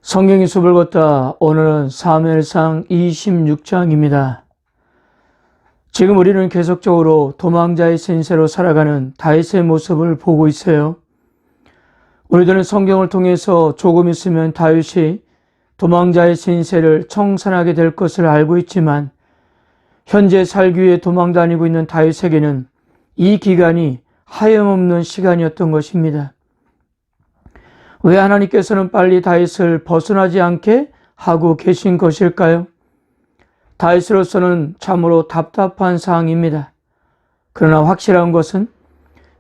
성경의 숲을 걷다. 오늘은 사무엘상 26장입니다. 지금 우리는 계속적으로 도망자의 신세로 살아가는 다윗의 모습을 보고 있어요. 우리들은 성경을 통해서 조금 있으면 다윗이 도망자의 신세를 청산하게 될 것을 알고 있지만 현재 살기 위해 도망 다니고 있는 다윗에게는 이 기간이 하염없는 시간이었던 것입니다. 왜 하나님께서는 빨리 다윗을 벗어나지 않게 하고 계신 것일까요? 다윗으로서는 참으로 답답한 상황입니다. 그러나 확실한 것은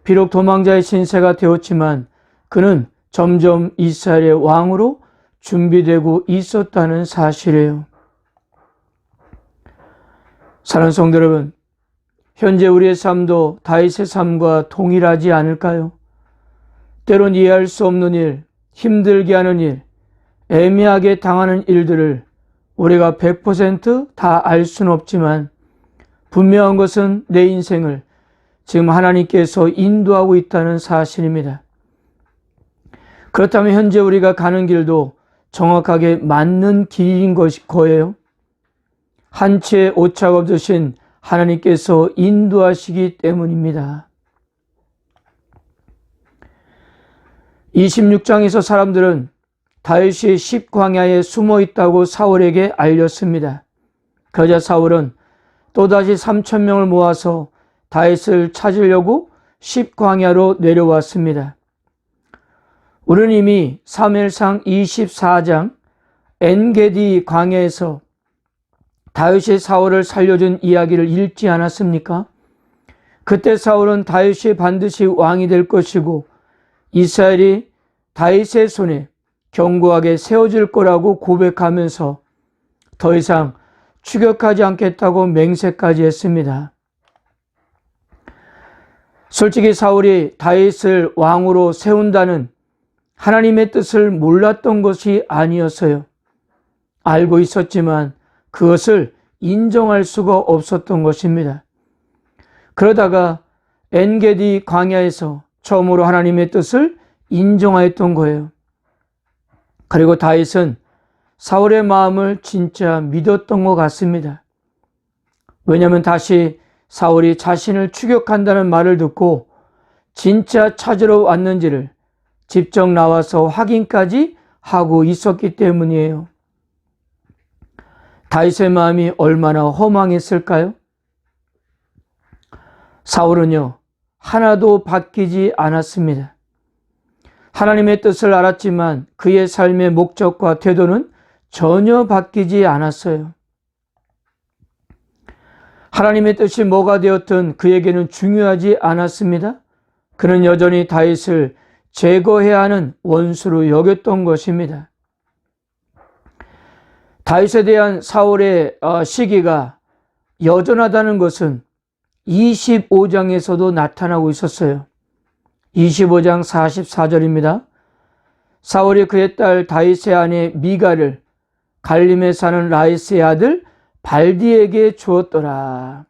비록 도망자의 신세가 되었지만 그는 점점 이스라엘의 왕으로 준비되고 있었다는 사실이에요. 사랑하는 성도 여러분, 현재 우리의 삶도 다윗의 삶과 동일하지 않을까요? 때론 이해할 수 없는 일, 힘들게 하는 일, 애매하게 당하는 일들을 우리가 100% 다 알 수는 없지만 분명한 것은 내 인생을 지금 하나님께서 인도하고 있다는 사실입니다. 그렇다면 현재 우리가 가는 길도 정확하게 맞는 길인 거예요. 한 채 오차가 없으신 하나님께서 인도하시기 때문입니다. 26장에서 사람들은 다윗이 십광야에 숨어 있다고 사울에게 알렸습니다. 그러자 사울은 또다시 3,000명을 모아서 다윗을 찾으려고 십광야로 내려왔습니다. 우리는 이미 사무엘상 24장 엔게디 광야에서 다윗이 사울을 살려준 이야기를 읽지 않았습니까? 그때 사울은 다윗이 반드시 왕이 될 것이고 이스라엘이 다윗의 손에 견고하게 세워질 거라고 고백하면서 더 이상 추격하지 않겠다고 맹세까지 했습니다. 솔직히 사울이 다윗을 왕으로 세운다는 하나님의 뜻을 몰랐던 것이 아니었어요. 알고 있었지만 그것을 인정할 수가 없었던 것입니다. 그러다가 엔게디 광야에서 처음으로 하나님의 뜻을 인정하였던 거예요. 그리고 다윗은 사울의 마음을 진짜 믿었던 것 같습니다. 왜냐하면 다시 사울이 자신을 추격한다는 말을 듣고 진짜 찾으러 왔는지를 직접 나와서 확인까지 하고 있었기 때문이에요. 다윗의 마음이 얼마나 허망했을까요? 사울은요, 하나도 바뀌지 않았습니다. 하나님의 뜻을 알았지만 그의 삶의 목적과 태도는 전혀 바뀌지 않았어요. 하나님의 뜻이 뭐가 되었든 그에게는 중요하지 않았습니다. 그는 여전히 다윗을 제거해야 하는 원수로 여겼던 것입니다. 다윗에 대한 사울의 시기가 여전하다는 것은 25장에서도 나타나고 있었어요. 25장 44절입니다. 사울이 그의 딸 다윗의 아내 미가를 갈림에 사는 라이스의 아들 발디에게 주었더라.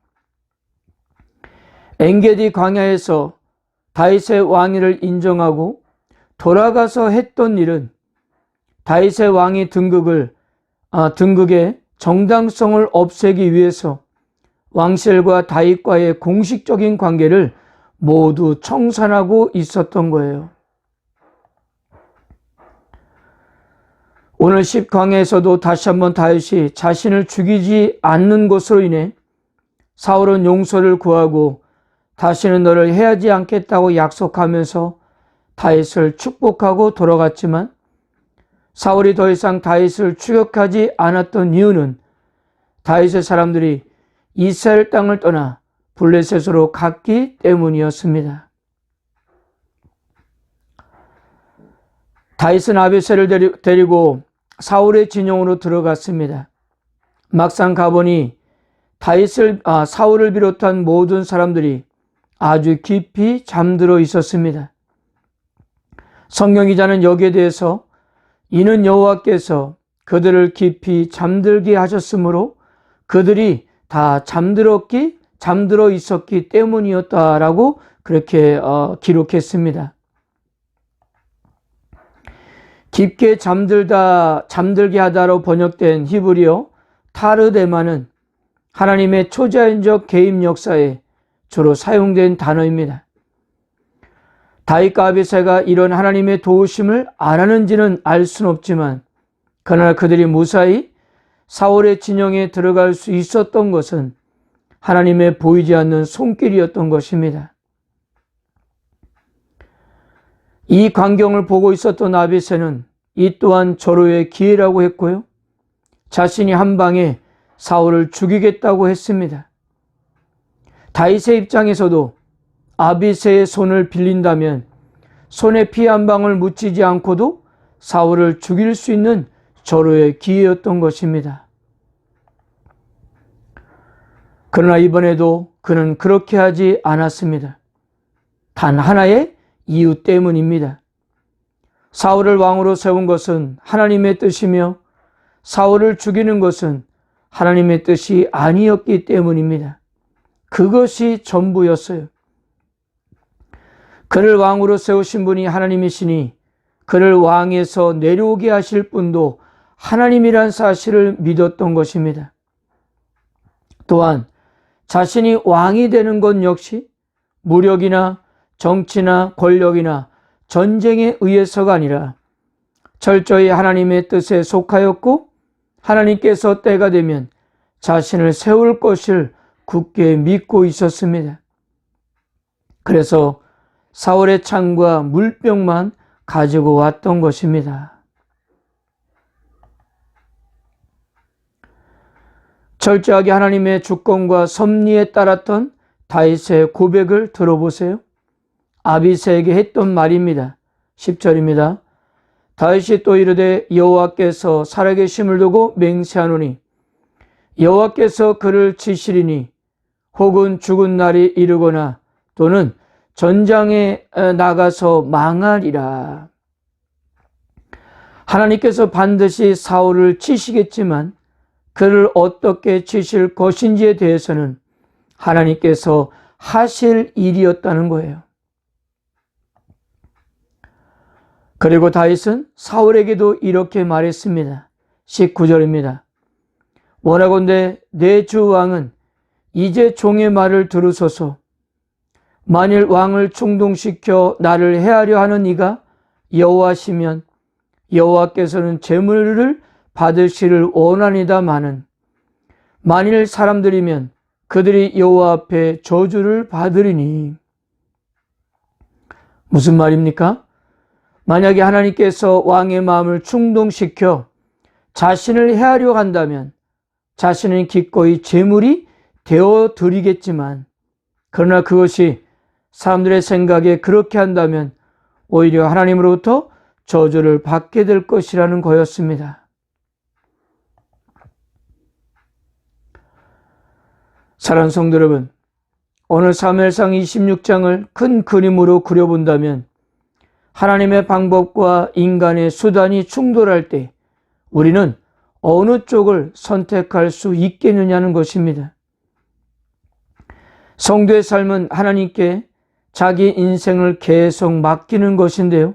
엔게디 광야에서 다윗의 왕위를 인정하고 돌아가서 했던 일은 다윗의 왕위 등극의 정당성을 없애기 위해서 왕실과 다윗과의 공식적인 관계를 모두 청산하고 있었던 거예요. 오늘 십광야에서도 다시 한번 다윗이 자신을 죽이지 않는 것으로 인해 사울은 용서를 구하고 다시는 너를 해하지 않겠다고 약속하면서 다윗을 축복하고 돌아갔지만 사울이 더 이상 다윗을 추격하지 않았던 이유는 다윗의 사람들이 이스라엘 땅을 떠나 블레셋으로 갔기 때문이었습니다. 다윗은 아비새를 데리고 사울의 진영으로 들어갔습니다. 막상 가보니 사울을 비롯한 모든 사람들이 아주 깊이 잠들어 있었습니다. 성경 기자는 여기에 대해서 이는 여호와께서 그들을 깊이 잠들게 하셨으므로 그들이 다 잠들어 있었기 때문이었다라고 그렇게 기록했습니다. 깊게 잠들게 하다로 번역된 히브리어 타르데마는 하나님의 초자연적 개입 역사에 주로 사용된 단어입니다. 다윗과 아비새가 이런 하나님의 도우심을 알았는지는 알 수는 없지만 그러나 그들이 무사히 사울의 진영에 들어갈 수 있었던 것은 하나님의 보이지 않는 손길이었던 것입니다. 이 광경을 보고 있었던 아비새는 이 또한 절호의 기회라고 했고요. 자신이 한 방에 사울을 죽이겠다고 했습니다. 다윗의 입장에서도 아비새의 손을 빌린다면 손에 피 한 방울 묻히지 않고도 사울을 죽일 수 있는 절호의 기회였던 것입니다. 그러나 이번에도 그는 그렇게 하지 않았습니다. 단 하나의 이유 때문입니다. 사울을 왕으로 세운 것은 하나님의 뜻이며 사울을 죽이는 것은 하나님의 뜻이 아니었기 때문입니다. 그것이 전부였어요. 그를 왕으로 세우신 분이 하나님이시니 그를 왕에서 내려오게 하실 분도 하나님이란 사실을 믿었던 것입니다. 또한 자신이 왕이 되는 것 역시 무력이나 정치나 권력이나 전쟁에 의해서가 아니라 철저히 하나님의 뜻에 속하였고 하나님께서 때가 되면 자신을 세울 것을 굳게 믿고 있었습니다. 그래서 사울의 창과 물병만 가지고 왔던 것입니다. 철저하게 하나님의 주권과 섭리에 따랐던 다윗의 고백을 들어보세요. 아비새에게 했던 말입니다. 10절입니다. 다윗이 또 이르되 여호와께서 살아계심을 두고 맹세하노니 여호와께서 그를 치시리니 혹은 죽은 날이 이르거나 또는 전장에 나가서 망하리라. 하나님께서 반드시 사울을 치시겠지만 그를 어떻게 치실 것인지에 대해서는 하나님께서 하실 일이었다는 거예요. 그리고 다윗은 사울에게도 이렇게 말했습니다. 19절입니다. 원하건대 내 주 왕은 이제 종의 말을 들으소서. 만일 왕을 충동시켜 나를 해하려 하는 이가 여호와시면 여호와께서는 제물을 받으시를 원하니다마는 만일 사람들이면 그들이 여호와 앞에 저주를 받으리니. 무슨 말입니까? 만약에 하나님께서 왕의 마음을 충동시켜 자신을 해하려 한다면 자신은 기꺼이 제물이 되어 드리겠지만 그러나 그것이 사람들의 생각에 그렇게 한다면 오히려 하나님으로부터 저주를 받게 될 것이라는 거였습니다. 사랑하는 성도 여러분, 오늘 사무엘상 26장을 큰 그림으로 그려본다면 하나님의 방법과 인간의 수단이 충돌할 때 우리는 어느 쪽을 선택할 수 있겠느냐는 것입니다. 성도의 삶은 하나님께 자기 인생을 계속 맡기는 것인데요.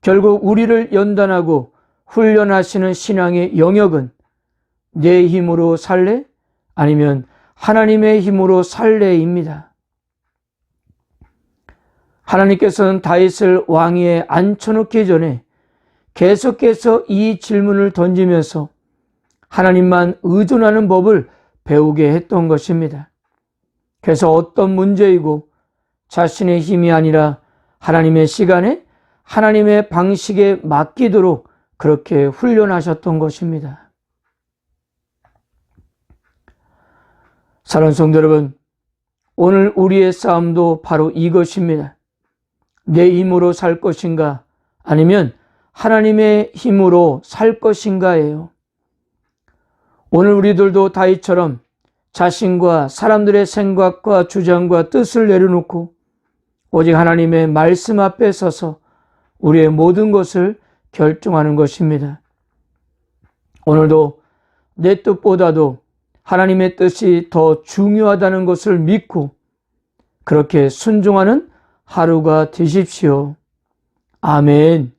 결국 우리를 연단하고 훈련하시는 신앙의 영역은 내 힘으로 살래? 아니면 하나님의 힘으로 살래입니다. 하나님께서는 다윗을 왕위에 앉혀놓기 전에 계속해서 이 질문을 던지면서 하나님만 의존하는 법을 배우게 했던 것입니다. 그래서 어떤 문제이고 자신의 힘이 아니라 하나님의 시간에 하나님의 방식에 맡기도록 그렇게 훈련하셨던 것입니다. 사랑하는 성도 여러분, 오늘 우리의 싸움도 바로 이것입니다. 내 힘으로 살 것인가 아니면 하나님의 힘으로 살 것인가예요. 오늘 우리들도 다윗처럼 자신과 사람들의 생각과 주장과 뜻을 내려놓고 오직 하나님의 말씀 앞에 서서 우리의 모든 것을 결정하는 것입니다. 오늘도 내 뜻보다도 하나님의 뜻이 더 중요하다는 것을 믿고 그렇게 순종하는 하루가 되십시오. 아멘.